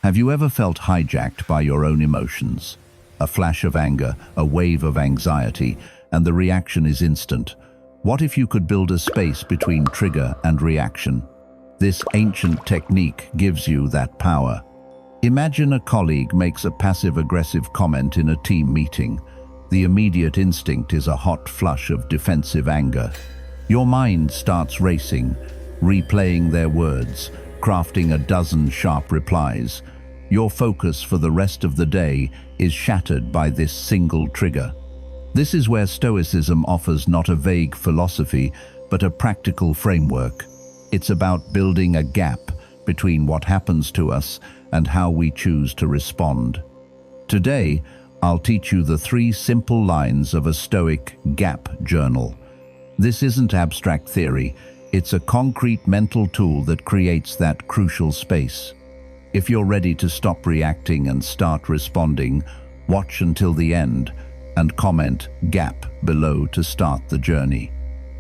Have you ever felt hijacked by your own emotions? A flash of anger, a wave of anxiety, and the reaction is instant. What if you could build a space between trigger and reaction? This ancient technique gives you that power. Imagine a colleague makes a passive-aggressive comment in a team meeting. The immediate instinct is a hot flush of defensive anger. Your mind starts racing, replaying their words, crafting a dozen sharp replies. Your focus for the rest of the day is shattered by this single trigger. This is where Stoicism offers not a vague philosophy, but a practical framework. It's about building a gap between what happens to us and how we choose to respond. Today, I'll teach you the 3 simple lines of a Stoic gap journal. This isn't abstract theory, it's a concrete mental tool that creates that crucial space. If you're ready to stop reacting and start responding, watch until the end and comment "gap" below to start the journey.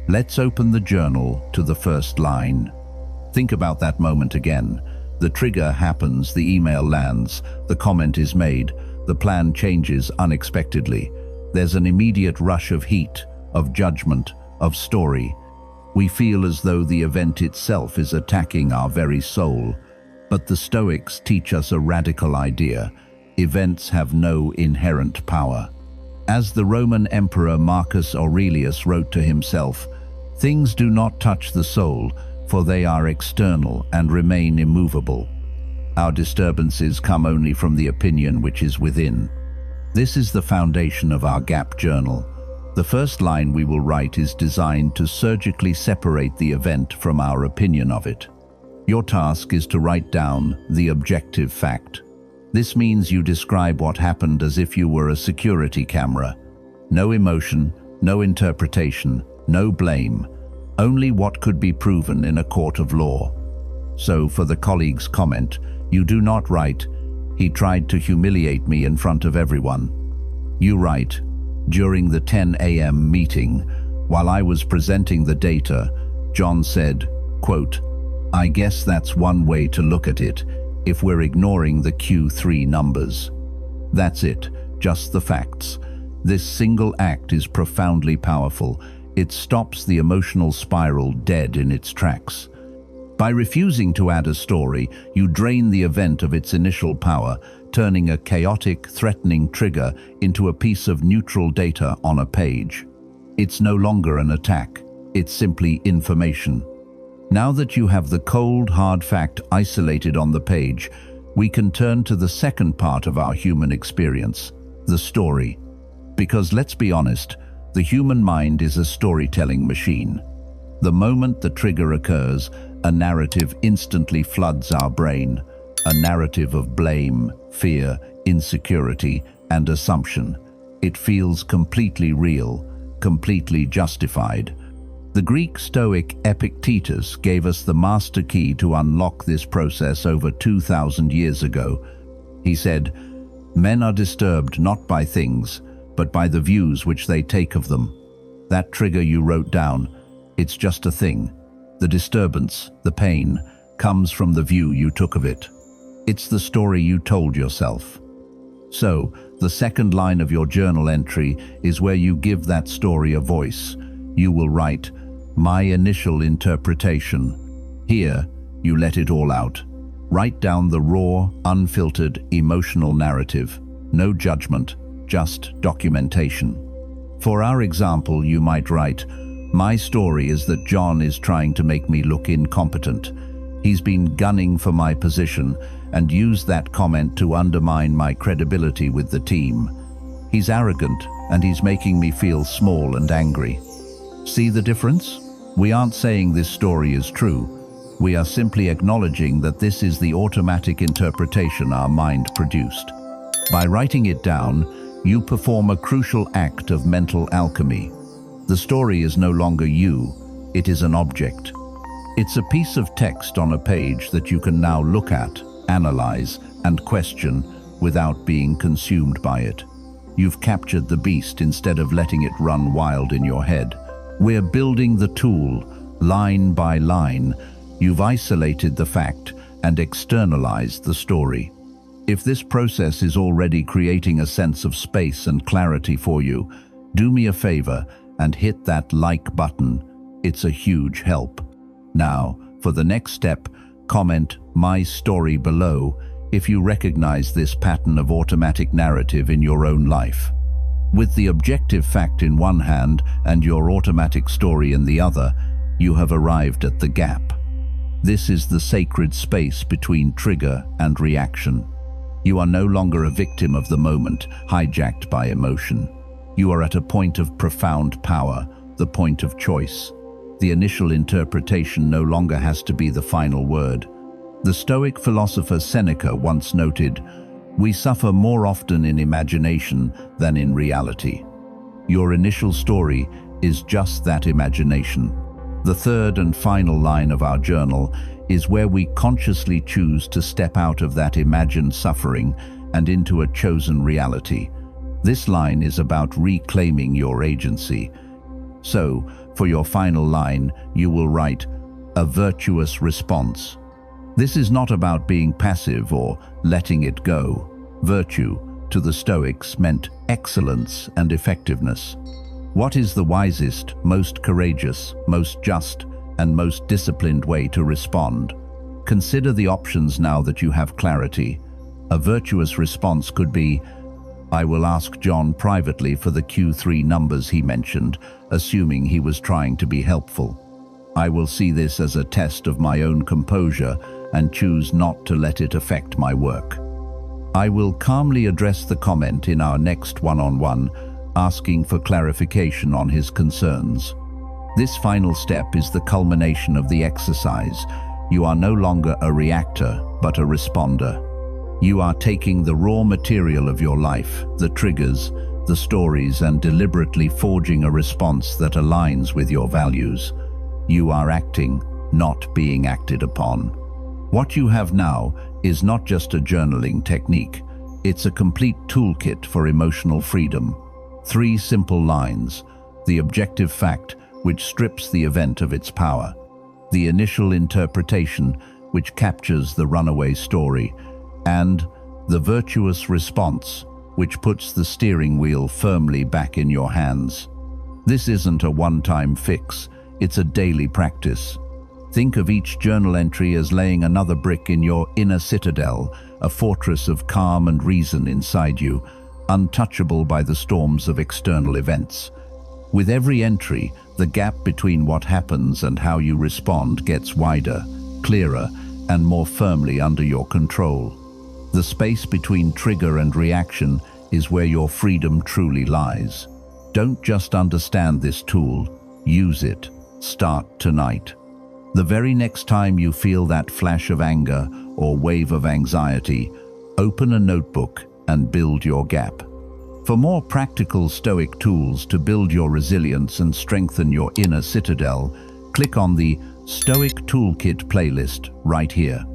Let's open the journal to the first line. Think about that moment again. The trigger happens, the email lands, the comment is made, the plan changes unexpectedly. There's an immediate rush of heat, of judgment, of story. We feel as though the event itself is attacking our very soul. But the Stoics teach us a radical idea. Events have no inherent power. As the Roman Emperor Marcus Aurelius wrote to himself, "Things do not touch the soul, for they are external and remain immovable. Our disturbances come only from the opinion which is within." This is the foundation of our gap journal. The first line we will write is designed to surgically separate the event from our opinion of it. Your task is to write down the objective fact. This means you describe what happened as if you were a security camera. No emotion, no interpretation, no blame, only what could be proven in a court of law. So for the colleague's comment, you do not write, "He tried to humiliate me in front of everyone." You write, "During the 10 a.m. meeting, while I was presenting the data, John said, quote, 'I guess that's one way to look at it, if we're ignoring the Q3 numbers.'" That's it, just the facts. This single act is profoundly powerful. It stops the emotional spiral dead in its tracks. By refusing to add a story, you drain the event of its initial power, turning a chaotic, threatening trigger into a piece of neutral data on a page. It's no longer an attack, it's simply information. Now that you have the cold, hard fact isolated on the page, we can turn to the second part of our human experience, the story. Because let's be honest, the human mind is a storytelling machine. The moment the trigger occurs, a narrative instantly floods our brain, a narrative of blame, fear, insecurity, and assumption. It feels completely real, completely justified. The Greek Stoic Epictetus gave us the master key to unlock this process over 2,000 years ago. He said, "Men are disturbed not by things, but by the views which they take of them." That trigger you wrote down, it's just a thing. The disturbance, the pain, comes from the view you took of it. It's the story you told yourself. So, the second line of your journal entry is where you give that story a voice. You will write, "My initial interpretation." Here, you let it all out. Write down the raw, unfiltered, emotional narrative. No judgment, just documentation. For our example, you might write, "My story is that John is trying to make me look incompetent. He's been gunning for my position and used that comment to undermine my credibility with the team. He's arrogant and he's making me feel small and angry." See the difference? We aren't saying this story is true. We are simply acknowledging that this is the automatic interpretation our mind produced. By writing it down, you perform a crucial act of mental alchemy. The story is no longer you, it is an object. It's a piece of text on a page that you can now look at, analyze, and question without being consumed by it. You've captured the beast instead of letting it run wild in your head. We're building the tool, line by line. You've isolated the fact and externalized the story. If this process is already creating a sense of space and clarity for you, do me a favor and hit that like button. It's a huge help. Now, for the next step, comment "My story" below if you recognize this pattern of automatic narrative in your own life. With the objective fact in one hand and your automatic story in the other, you have arrived at the gap. This is the sacred space between trigger and reaction. You are no longer a victim of the moment, hijacked by emotion. You are at a point of profound power, the point of choice. The initial interpretation no longer has to be the final word. The Stoic philosopher Seneca once noted, "We suffer more often in imagination than in reality." Your initial story is just that imagination. The third and final line of our journal is where we consciously choose to step out of that imagined suffering and into a chosen reality. This line is about reclaiming your agency. So, for your final line, you will write, "A virtuous response." This is not about being passive or letting it go. Virtue, to the Stoics, meant excellence and effectiveness. What is the wisest, most courageous, most just, and most disciplined way to respond? Consider the options now that you have clarity. A virtuous response could be, "I will ask John privately for the Q3 numbers he mentioned, assuming he was trying to be helpful. I will see this as a test of my own composure and choose not to let it affect my work. I will calmly address the comment in our next one-on-one, asking for clarification on his concerns." This final step is the culmination of the exercise. You are no longer a reactor, but a responder. You are taking the raw material of your life, the triggers, the stories, and deliberately forging a response that aligns with your values. You are acting, not being acted upon. What you have now is not just a journaling technique. It's a complete toolkit for emotional freedom. 3 simple lines: the objective fact, which strips the event of its power; the initial interpretation, which captures the runaway story; and the virtuous response, which puts the steering wheel firmly back in your hands. This isn't a one-time fix, it's a daily practice. Think of each journal entry as laying another brick in your inner citadel, a fortress of calm and reason inside you, untouchable by the storms of external events. With every entry, the gap between what happens and how you respond gets wider, clearer, and more firmly under your control. The space between trigger and reaction is where your freedom truly lies. Don't just understand this tool, use it. Start tonight. The very next time you feel that flash of anger or wave of anxiety, open a notebook and build your gap. For more practical Stoic tools to build your resilience and strengthen your inner citadel, click on the Stoic Toolkit playlist right here.